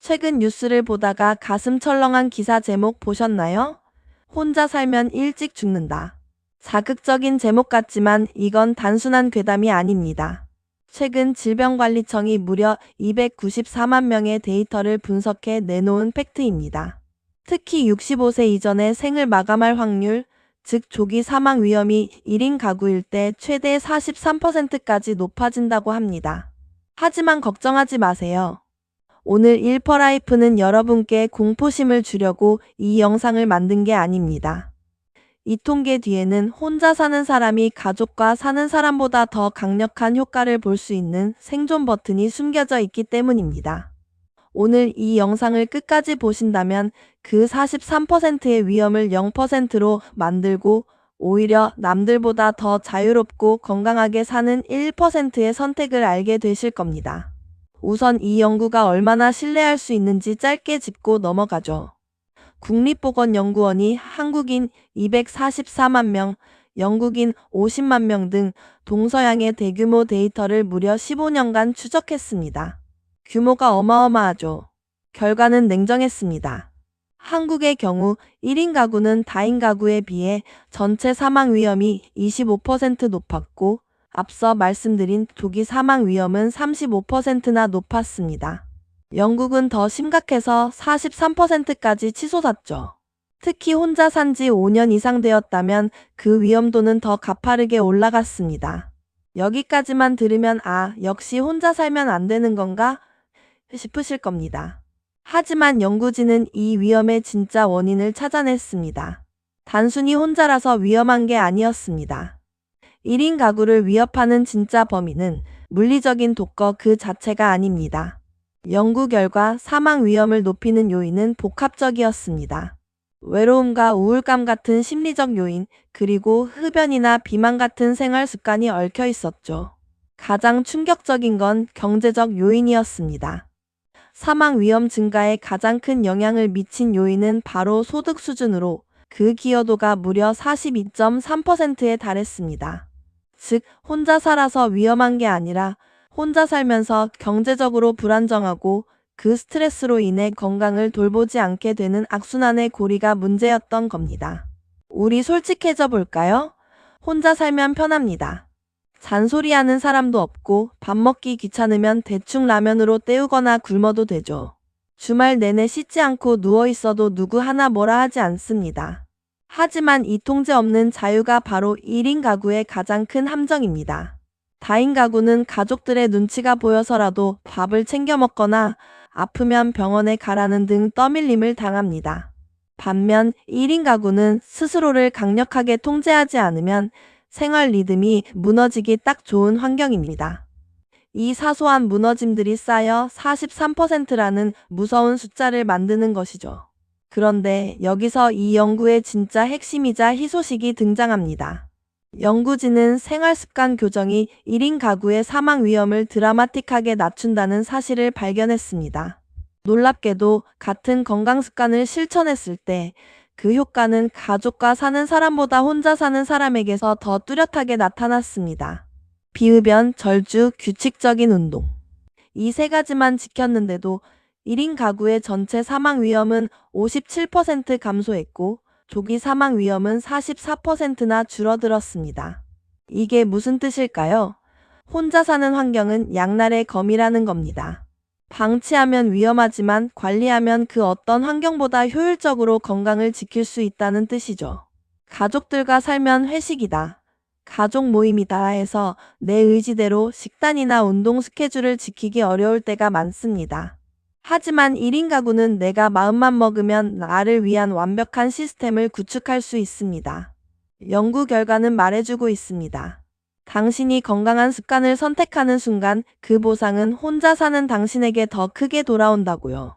최근 뉴스를 보다가 가슴 철렁한 기사 제목 보셨나요? 혼자 살면 일찍 죽는다. 자극적인 제목 같지만 이건 단순한 괴담이 아닙니다. 최근 질병관리청이 무려 294만 명의 데이터를 분석해 내놓은 팩트입니다. 특히 65세 이전에 생을 마감할 확률, 즉 조기 사망 위험이 1인 가구일 때 최대 43%까지 높아진다고 합니다. 하지만 걱정하지 마세요. 오늘 1퍼라이프는 여러분께 공포심을 주려고 이 영상을 만든 게 아닙니다. 이 통계 뒤에는 혼자 사는 사람이 가족과 사는 사람보다 더 강력한 효과를 볼 수 있는 생존 버튼이 숨겨져 있기 때문입니다. 오늘 이 영상을 끝까지 보신다면 그 43%의 위험을 0%로 만들고 오히려 남들보다 더 자유롭고 건강하게 사는 1%의 선택을 알게 되실 겁니다. 우선 이 연구가 얼마나 신뢰할 수 있는지 짧게 짚고 넘어가죠. 국립보건연구원이 한국인 244만 명, 영국인 50만 명 등 동서양의 대규모 데이터를 무려 15년간 추적했습니다. 규모가 어마어마하죠. 결과는 냉정했습니다. 한국의 경우 1인 가구는 다인 가구에 비해 전체 사망 위험이 25% 높았고 앞서 말씀드린 조기 사망 위험은 35%나 높았습니다. 영국은 더 심각해서 43%까지 치솟았죠. 특히 혼자 산 지 5년 이상 되었다면 그 위험도는 더 가파르게 올라갔습니다. 여기까지만 들으면 역시 혼자 살면 안 되는 건가? 싶으실 겁니다. 하지만 연구진은 이 위험의 진짜 원인을 찾아냈습니다. 단순히 혼자라서 위험한 게 아니었습니다. 1인 가구를 위협하는 진짜 범인은 물리적인 독거 그 자체가 아닙니다. 연구 결과 사망 위험을 높이는 요인은 복합적이었습니다. 외로움과 우울감 같은 심리적 요인, 그리고 흡연이나 비만 같은 생활 습관이 얽혀 있었죠. 가장 충격적인 건 경제적 요인이었습니다. 사망 위험 증가에 가장 큰 영향을 미친 요인은 바로 소득 수준으로 그 기여도가 무려 42.3%에 달했습니다. 즉, 혼자 살아서 위험한 게 아니라 혼자 살면서 경제적으로 불안정하고 그 스트레스로 인해 건강을 돌보지 않게 되는 악순환의 고리가 문제였던 겁니다. 우리 솔직해져 볼까요? 혼자 살면 편합니다. 잔소리하는 사람도 없고 밥 먹기 귀찮으면 대충 라면으로 때우거나 굶어도 되죠. 주말 내내 씻지 않고 누워 있어도 누구 하나 뭐라 하지 않습니다. 하지만 이 통제 없는 자유가 바로 1인 가구의 가장 큰 함정입니다. 다인 가구는 가족들의 눈치가 보여서라도 밥을 챙겨 먹거나 아프면 병원에 가라는 등 떠밀림을 당합니다. 반면 1인 가구는 스스로를 강력하게 통제하지 않으면 생활 리듬이 무너지기 딱 좋은 환경입니다. 이 사소한 무너짐들이 쌓여 43%라는 무서운 숫자를 만드는 것이죠. 그런데 여기서 이 연구의 진짜 핵심이자 희소식이 등장합니다. 연구진은 생활습관 교정이 1인 가구의 사망 위험을 드라마틱하게 낮춘다는 사실을 발견했습니다. 놀랍게도 같은 건강습관을 실천했을 때 그 효과는 가족과 사는 사람보다 혼자 사는 사람에게서 더 뚜렷하게 나타났습니다. 비흡연, 절주, 규칙적인 운동. 이 세 가지만 지켰는데도 1인 가구의 전체 사망 위험은 57% 감소했고 조기 사망 위험은 44%나 줄어들었습니다. 이게 무슨 뜻일까요? 혼자 사는 환경은 양날의 검이라는 겁니다. 방치하면 위험하지만 관리하면 그 어떤 환경보다 효율적으로 건강을 지킬 수 있다는 뜻이죠. 가족들과 살면 회식이다, 가족 모임이다 해서 내 의지대로 식단이나 운동 스케줄을 지키기 어려울 때가 많습니다. 하지만 1인 가구는 내가 마음만 먹으면 나를 위한 완벽한 시스템을 구축할 수 있습니다. 연구 결과는 말해주고 있습니다. 당신이 건강한 습관을 선택하는 순간 그 보상은 혼자 사는 당신에게 더 크게 돌아온다고요.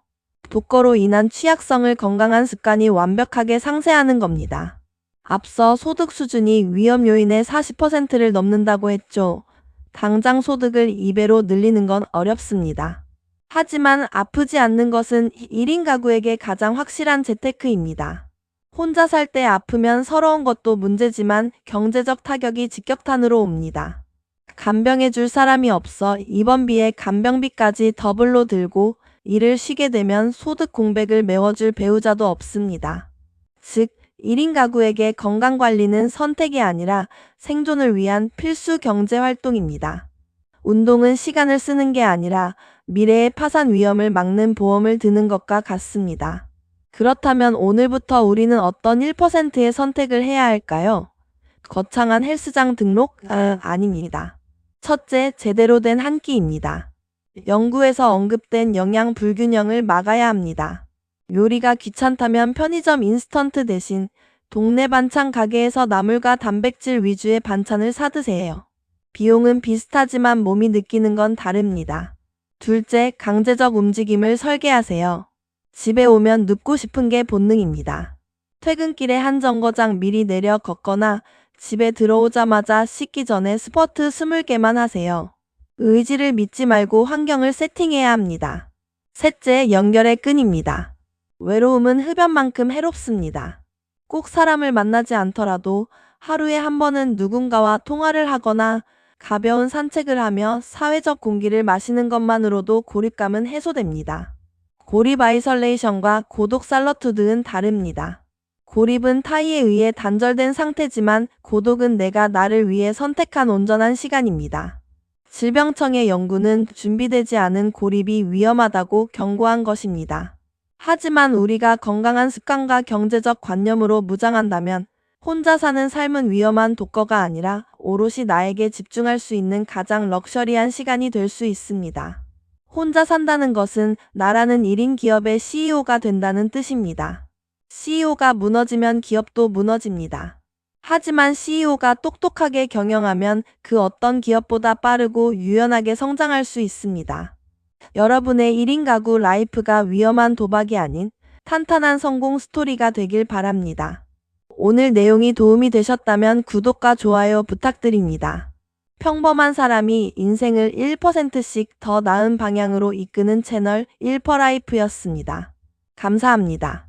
독거로 인한 취약성을 건강한 습관이 완벽하게 상쇄하는 겁니다. 앞서 소득 수준이 위험 요인의 40%를 넘는다고 했죠. 당장 소득을 2배로 늘리는 건 어렵습니다. 하지만 아프지 않는 것은 1인 가구에게 가장 확실한 재테크입니다. 혼자 살 때 아프면 서러운 것도 문제지만 경제적 타격이 직격탄으로 옵니다. 간병해 줄 사람이 없어 입원비에 간병비까지 더블로 들고 일을 쉬게 되면 소득 공백을 메워줄 배우자도 없습니다. 즉, 1인 가구에게 건강관리는 선택이 아니라 생존을 위한 필수 경제활동입니다. 운동은 시간을 쓰는 게 아니라 미래의 파산 위험을 막는 보험을 드는 것과 같습니다. 그렇다면 오늘부터 우리는 어떤 1%의 선택을 해야 할까요? 거창한 헬스장 등록? 아닙니다. 첫째, 제대로 된 한 끼입니다. 연구에서 언급된 영양 불균형을 막아야 합니다. 요리가 귀찮다면 편의점 인스턴트 대신 동네 반찬 가게에서 나물과 단백질 위주의 반찬을 사 드세요. 비용은 비슷하지만 몸이 느끼는 건 다릅니다. 둘째, 강제적 움직임을 설계하세요. 집에 오면 눕고 싶은 게 본능입니다. 퇴근길에 한 정거장 미리 내려 걷거나 집에 들어오자마자 씻기 전에 스쿼트 20개만 하세요. 의지를 믿지 말고 환경을 세팅해야 합니다. 셋째, 연결의 끈입니다. 외로움은 흡연만큼 해롭습니다. 꼭 사람을 만나지 않더라도 하루에 한 번은 누군가와 통화를 하거나 가벼운 산책을 하며 사회적 공기를 마시는 것만으로도 고립감은 해소됩니다. 고립 아이솔레이션과 고독 살러투드는 다릅니다. 고립은 타의에 의해 단절된 상태지만 고독은 내가 나를 위해 선택한 온전한 시간입니다. 질병청의 연구는 준비되지 않은 고립이 위험하다고 경고한 것입니다. 하지만 우리가 건강한 습관과 경제적 관념으로 무장한다면 혼자 사는 삶은 위험한 독거가 아니라 오롯이 나에게 집중할 수 있는 가장 럭셔리한 시간이 될 수 있습니다. 혼자 산다는 것은 나라는 1인 기업의 CEO가 된다는 뜻입니다. CEO가 무너지면 기업도 무너집니다. 하지만 CEO가 똑똑하게 경영하면 그 어떤 기업보다 빠르고 유연하게 성장할 수 있습니다. 여러분의 1인 가구 라이프가 위험한 도박이 아닌 탄탄한 성공 스토리가 되길 바랍니다. 오늘 내용이 도움이 되셨다면 구독과 좋아요 부탁드립니다. 평범한 사람이 인생을 1%씩 더 나은 방향으로 이끄는 채널 1퍼라이프였습니다. 감사합니다.